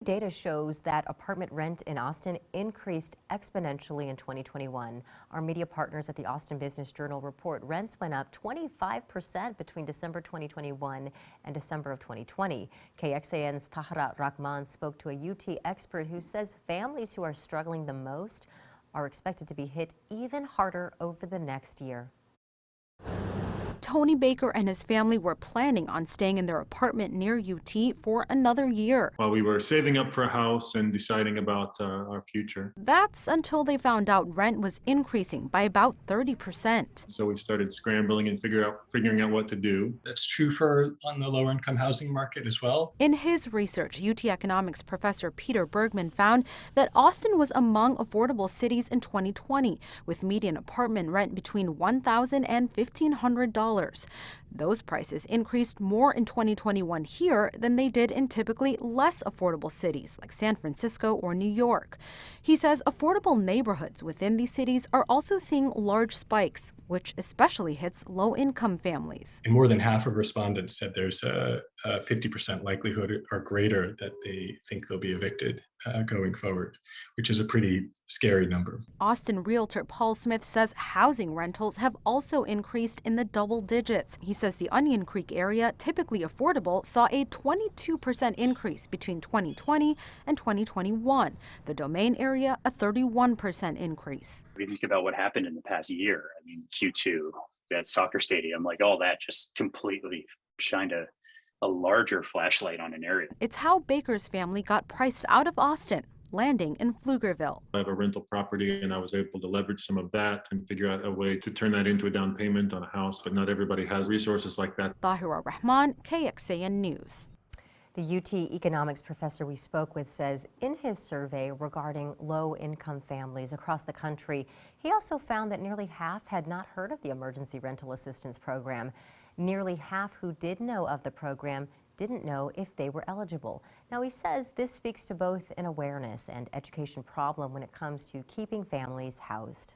Data shows that apartment rent in Austin increased exponentially in 2021. Our media partners at the Austin Business Journal report rents went up 25% between December 2021 and December of 2020. KXAN's Tahra Rahman spoke to a UT expert who says families who are struggling the most are expected to be hit even harder over the next year. Tony Baker and his family were planning on staying in their apartment near UT for another year. While we were saving up for a house and deciding about our future. That's until they found out rent was increasing by about 30%. So we started scrambling and figuring out what to do. That's true on the lower income housing market as well. In his research, UT economics professor Peter Bergman found that Austin was among affordable cities in 2020, with median apartment rent between $1,000 and $1,500. Those prices increased more in 2021 here than they did in typically less affordable cities like San Francisco or New York. He says affordable neighborhoods within these cities are also seeing large spikes, which especially hits low-income families. And more than half of respondents said there's a 50% likelihood or greater that they think they'll be evicted going forward, which is a pretty scary number. Austin realtor Paul Smith says housing rentals have also increased in the double digits. He says the Onion Creek area, typically affordable, saw a 22% increase between 2020 and 2021. The Domain area, a 31% increase. If you think about what happened in the past year, I mean, Q2, that soccer stadium, like all that just completely shined a larger flashlight on an area. It's how Baker's family got priced out of Austin, landing in Pflugerville. I have a rental property and I was able to leverage some of that and figure out a way to turn that into a down payment on a house, but not everybody has resources like that. Tahra Rahman, KXAN News. The UT economics professor we spoke with says in his survey regarding low-income families across the country, he also found that nearly half had not heard of the Emergency Rental Assistance Program. Nearly half who did know of the program didn't know if they were eligible. Now, he says this speaks to both an awareness and education problem when it comes to keeping families housed.